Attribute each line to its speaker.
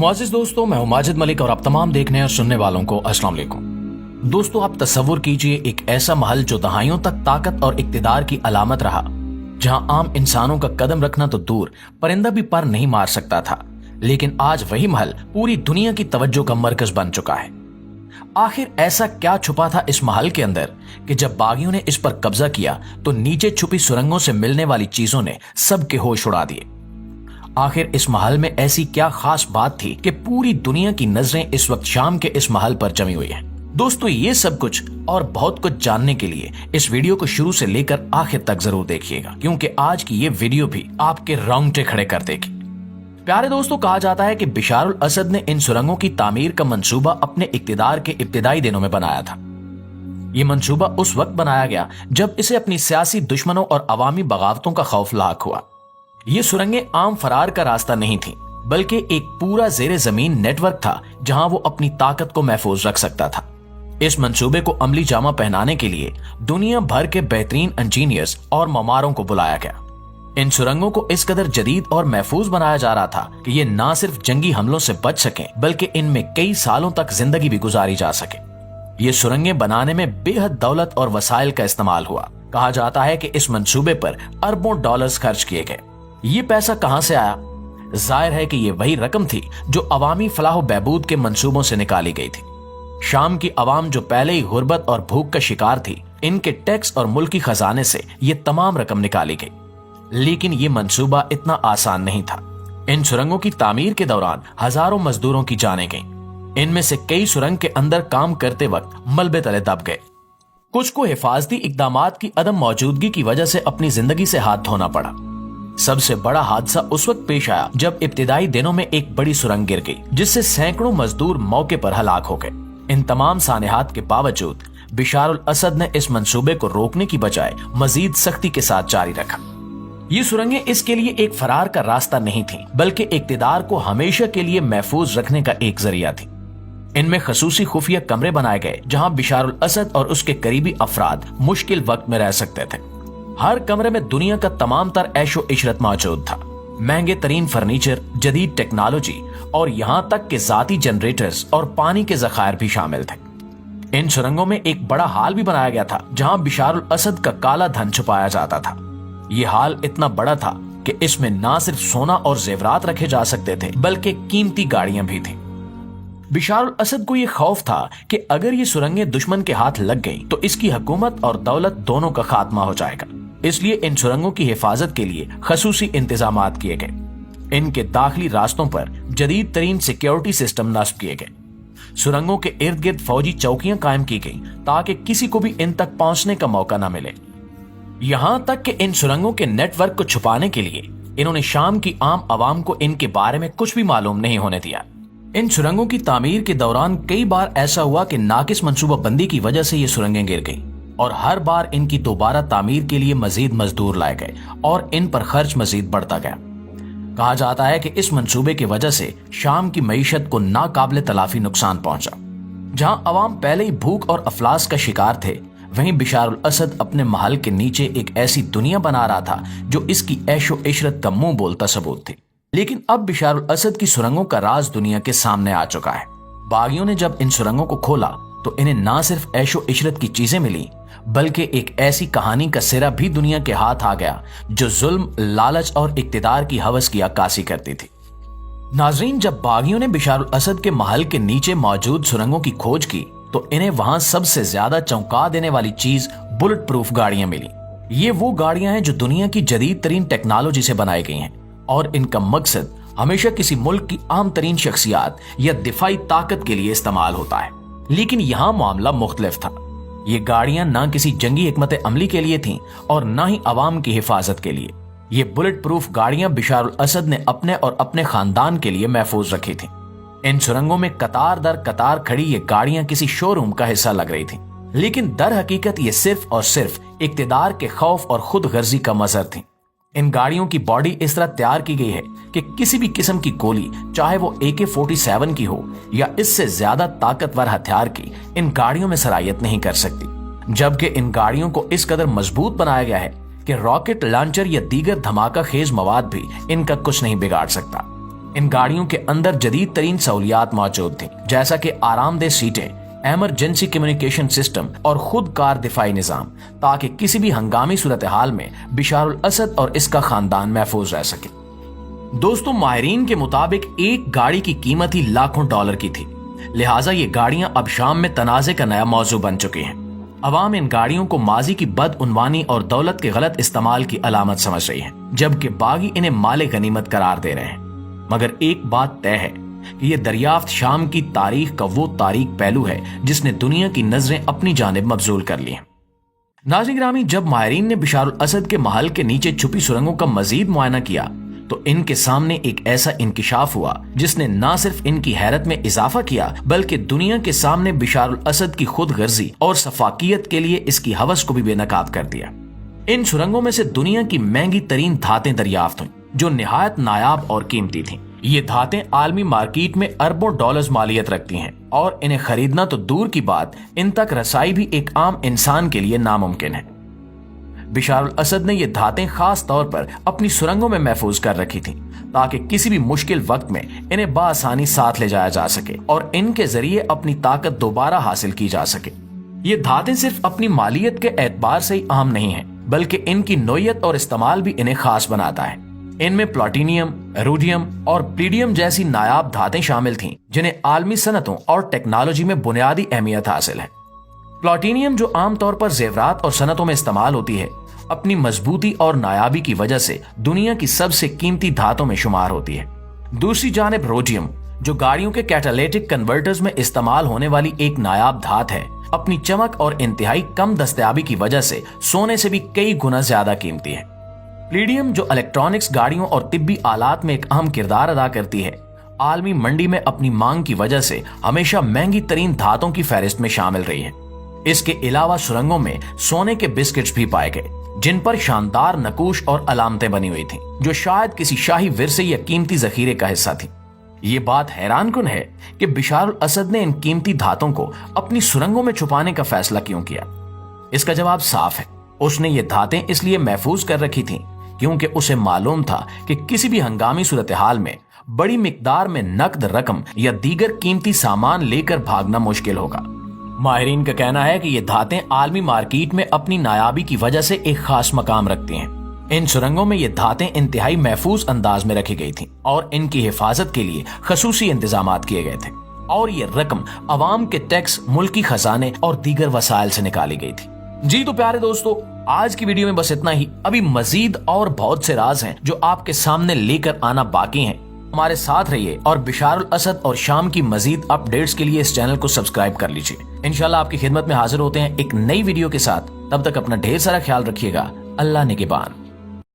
Speaker 1: मुआज़िज़ दोस्तों, मैं हूं माजिद मलिक और आप तमाम देखने और सुनने वालों को अस्सलाम वालेकुम। दोस्तों, आप तसव्वुर कीजिए एक ऐसा महल जो दहाइयों तक ताकत और इक्तिदार की अलामत रहा, जहां आम इंसानों का कदम रखना तो दूर, परिंदा भी पर नहीं मार सकता था। लेकिन आज वही महल पूरी दुनिया की तवज्जो का मरकज बन चुका है। आखिर ऐसा क्या छुपा था इस महल के अंदर कि जब बागियों ने इस पर कब्जा किया तो नीचे छुपी सुरंगों से मिलने वाली चीजों ने सबके होश उड़ा दिए। आखिर इस महल में ऐसी क्या खास बात थी कि पूरी दुनिया की नजरें इस वक्त शाम के इस महल पर जमी हुई हैं। दोस्तों, ये सब कुछ और बहुत कुछ जानने के लिए इस वीडियो को शुरू से लेकर आखिर तक जरूर देखिएगा, क्योंकि आज की ये वीडियो भी आपके रोंगटे खड़े कर देगी। प्यारे दोस्तों, कहा जाता है कि बिशारुल असद ने इन सुरंगों की तामीर का मंसूबा अपने इक्तिदार के इब्तिदाई दिनों में बनाया था। ये मंसूबा उस वक्त बनाया गया जब इसे अपनी सियासी दुश्मनों और अवामी बगावतों का खौफ लाक हुआ। ये सुरंगें आम फरार का रास्ता नहीं थी, बल्कि एक पूरा जेरे जमीन नेटवर्क था जहां वो अपनी ताकत को महफूज रख सकता था। इस मंसूबे को अमली जामा पहनाने के लिए दुनिया भर के बेहतरीन इंजीनियर्स और ममारों को बुलाया गया। इन सुरंगों को इस कदर जदीद और महफूज बनाया जा रहा था कि ये न सिर्फ जंगी हमलों से बच सकें, बल्कि इनमें कई सालों तक जिंदगी भी गुजारी जा सके। ये सुरंगें बनाने में बेहद दौलत और वसाइल का इस्तेमाल हुआ। कहा जाता है कि इस मंसूबे पर अरबों डॉलर्स खर्च किए गए। ये पैसा कहां से आया? जाहिर है कि ये वही रकम थी जो अवामी फलाह बहबूद के मंसूबों से निकाली गई थी। शाम की अवाम जो पहले ही गुर्बत और भूख का शिकार थी, इनके टैक्स और मुल्की खजाने से ये तमाम रकम निकाली गई। लेकिन ये मंसूबा इतना आसान नहीं था। इन सुरंगों की तामीर के दौरान हजारों मजदूरों की जानें गईं। इनमें से कई सुरंग के अंदर काम करते वक्त मलबे तले दब गए। कुछ को हिफाजती इकदामात की अदम मौजूदगी की वजह से अपनी जिंदगी से हाथ धोना पड़ा। सबसे बड़ा हादसा उस वक्त पेश आया जब इब्तिदाई दिनों में एक बड़ी सुरंग गिर गई, जिससे सैकड़ों मजदूर मौके पर हलाक हो गए। इन तमाम सानेहात के बावजूद बिशारुल असद ने इस मंसूबे को रोकने की बजाय मजीद सख्ती के साथ जारी रखा। ये सुरंगें इसके लिए एक फरार का रास्ता नहीं थी, बल्कि इक्तिदार को हमेशा के लिए महफूज रखने का एक जरिया थी। इनमें खसूसी खुफिया कमरे बनाए गए जहां बिशारुल असद और उसके करीबी अफराद मुश्किल वक्त में रह सकते थे। हर कमरे में दुनिया का तमाम तर ऐशो इशरत मौजूद था। महंगे तरीन फर्नीचर, जदीद टेक्नोलॉजी और यहाँ तक के जाती जनरेटर्स और पानी के जखायर भी शामिल थे। इन सुरंगों में एक बड़ा हाल भी बनाया गया था जहां बिशारुल असद का काला धन छुपाया जाता था। ये हाल इतना बड़ा था कि इसमें ना सिर्फ सोना और जेवरात रखे जा सकते थे, बल्कि कीमती गाड़ियां भी थी। बिशारुल असद को यह खौफ था कि अगर ये सुरंगें दुश्मन के हाथ लग गईं, तो इसकी हुकूमत और दौलत दोनों का खात्मा हो जाएगा। इसलिए इन सुरंगों की हिफाजत के लिए खसूसी इंतजामात किए गए। इनके दाखिली रास्तों पर जदीद तरीन सिक्योरिटी सिस्टम नस्ब किए गए। सुरंगों के इर्द गिर्द फौजी चौकियां कायम की गईं ताकि किसी को भी इन तक पहुंचने का मौका न मिले। यहां तक कि इन सुरंगों के नेटवर्क को छुपाने के लिए इन्होंने शाम की आम आवाम को इनके बारे में कुछ भी मालूम नहीं होने दिया। इन सुरंगों की तामीर के दौरान कई बार ऐसा हुआ कि नाकिस मंसूबा बंदी की वजह से ये सुरंगें गिर गईं, और हर बार इनकी दोबारा तामीर के लिए मजीद मजदूर लाए गए और इन पर खर्च मजीद बढ़ता गया। कहा जाता है कि इस मंसूबे की वजह से शाम की मईशत को नाकाबिले तलाफी नुकसान पहुंचा। जहां अवाम पहले ही भूख और अफलास का शिकार थे, वहीं बिशारुल असद अपने महल के नीचे एक ऐसी दुनिया बना रहा था जो इसकी ऐशो इशरत का मुंह बोलता सबूत थी। लेकिन अब बिशारुल असद की सुरंगों का राज दुनिया के सामने आ चुका है। बागियों ने जब इन सुरंगों को खोला तो इन्हें ना सिर्फ ऐशो इशरत की चीजें मिली, बल्कि एक ऐसी कहानी का सिरा भी दुनिया के हाथ आ गया जो जुल्म, लालच और इक्तिदार की हवस की अक्कासी करती थी। नाजरीन, जब बागियों ने बिशारुल असद के महल के नीचे मौजूद सुरंगों की खोज की तो इन्हें वहां सबसे ज्यादा चौंका देने वाली चीज बुलेट प्रूफ गाड़ियां मिली। ये वो गाड़ियां हैं जो दुनिया की जदीद तरीन टेक्नोलॉजी से बनाई गई हैं, और इनका मकसद हमेशा किसी मुल्क की आम तरीन शख्सियात या दिफाई ताकत के लिए इस्तेमाल होता है। लेकिन यहाँ मामला मुख्तलिफ था। ये गाड़ियां ना किसी जंगी हिकमत अमली के लिए थीं और ना ही अवाम की हिफाजत के लिए। ये बुलेट प्रूफ गाड़ियां बिशारुल असद ने अपने और अपने खानदान के लिए महफूज रखी थीं। इन सुरंगों में कतार दर कतार खड़ी ये गाड़ियां किसी शोरूम का हिस्सा लग रही थीं, लेकिन दर हकीकत ये सिर्फ और सिर्फ इक्तिदार के खौफ और खुद गर्जी का मजहर थी। इन गाड़ियों की बॉडी इस तरह तैयार की गई है कि किसी भी किस्म की गोली, चाहे वो AK-47 की हो या इससे ज्यादा ताकतवर हथियार की, इन गाड़ियों में सरायत नहीं कर सकती। जबकि इन गाड़ियों को इस कदर मजबूत बनाया गया है कि रॉकेट लॉन्चर या दीगर धमाका खेज मवाद भी इनका कुछ नहीं बिगाड़ सकता। इन गाड़ियों के अंदर जदीद तरीन सहूलियात मौजूद थी, जैसा कि आरामदेह सीटें, एमरजेंसी कम्युनिकेशन सिस्टम और खुद कार दिफाई निजाम, ताकि किसी भी हंगामी सूरत हाल में बिशारुल असद और इसका खानदान महफूज रह सके। दोस्तों, माहिरीन के मुताबिक एक गाड़ी की कीमत ही लाखों डॉलर की थी, लिहाजा ये गाड़ियां अब शाम में तनाज़े का नया मौजू बन चुकी हैं। अवाम इन गाड़ियों को माजी की बदउनवानी और दौलत के गलत इस्तेमाल की अलामत समझ रही है, जबकि बागी इन्हें माले गनीमत करार दे रहे हैं। मगर एक बात तय है कि यह दरियाफ्त शाम की तारीख का वो तारीख पहलू है जिसने दुनिया की नजरें अपनी जानिब मबजूल कर ली हैं। नाज़रीन गिरामी, जब माहिरीन ने बिशारुल असद के महल के नीचे छुपी सुरंगों का मजीद मुआयना किया तो इनके सामने एक ऐसा इंकिशाफ हुआ जिसने न सिर्फ इनकी हैरत में इजाफा किया, बल्कि दुनिया के सामने बिशारुल असद की खुद गर्जी और सफाकियत के लिए इसकी हवस को भी बेनकाब कर दिया। इन सुरंगों में से दुनिया की महंगी तरीन धातें दरियाफ्त हुई, जो निहायत नायाब और कीमती थीं। ये धातें आलमी मार्केट में अरबों डॉलर्स मालियत रखती हैं और इन्हें खरीदना तो दूर की बात, इन तक रसाई भी एक आम इंसान के लिए नामुमकिन है। बिशारुल असद ने ये धातें खास तौर पर अपनी सुरंगों में महफूज कर रखी थीं, ताकि किसी भी मुश्किल वक्त में इन्हें बासानी साथ ले जाया जा सके और इनके जरिए अपनी ताकत दोबारा हासिल की जा सके। ये धातें सिर्फ अपनी मालियत के एतबार से ही अहम नहीं है, बल्कि इनकी नोयत और इस्तेमाल भी इन्हें खास बनाता है। इनमें प्लैटिनियम, इरोडियम और प्लीडियम जैसी नायाब धातें शामिल थीं, जिन्हें आलमी सनतों और टेक्नोलॉजी में बुनियादी अहमियत हासिल है। प्लैटिनियम, जो आमतौर पर जेवरात और सनतों में इस्तेमाल होती है, अपनी मजबूती और नायाबी की वजह से दुनिया की सबसे कीमती धातों में शुमार होती है। दूसरी जानिब रोडियम, जो गाड़ियों के कैटालिटिक कन्वर्टर्स में इस्तेमाल होने वाली एक नायाब धात है, अपनी चमक और इंतहाई कम दस्तयाबी की वजह से सोने से भी कई गुना ज्यादा कीमती है। प्लीडियम, जो इलेक्ट्रॉनिक्स, गाड़ियों और तिब्बी आलात में एक अहम किरदार अदा करती है, आलमी मंडी में अपनी मांग की वजह से हमेशा महंगी तरीन धातों की फहरिस्त में शामिल रही है। इसके अलावा सुरंगों में सोने के बिस्किट्स भी पाए गए, जिन पर शानदार नकूश और अलामतें बनी हुई थीं, जो शायद किसी शाही विरसे या कीमती जखीरे का हिस्सा थी। ये बात हैरानकुन है कि बिशारुल असद ने इन कीमती धातों को अपनी सुरंगों में छुपाने का फैसला क्यों किया। इसका जवाब साफ है, उसने ये धातें इसलिए महफूज कर रखी थीं क्योंकि उसे मालूम था कि किसी भी हंगामी सूरत हाल में बड़ी मिकदार में नकद रकम या दीगर कीमती सामान लेकर भागना मुश्किल होगा। माहिरीन का कहना है कि ये धातें आलमी मार्केट में अपनी नायाबी की वजह से एक खास मकाम रखती हैं। इन सुरंगों में ये धातें इंतहाई महफूज अंदाज में रखी गई थीं और इनकी हिफाजत के लिए खसूसी इंतजामात किए गए थे, और ये रकम अवाम के टैक्स, मुल्की खजाने और दीगर वसाइल से निकाली गई थी। जी तो प्यारे दोस्तों, आज की वीडियो में बस इतना ही। अभी मजीद और बहुत से राज हैं जो आपके सामने लेकर आना बाकी हैं। हमारे साथ रहिए और बिशारुल असद और शाम की मजीद अपडेट्स के लिए इस चैनल को सब्सक्राइब कर लीजिए। इंशाल्लाह आपकी खिदमत में हाजिर होते हैं एक नई वीडियो के साथ। तब तक अपना ढेर सारा ख्याल रखिएगा। अल्लाह निगहबान।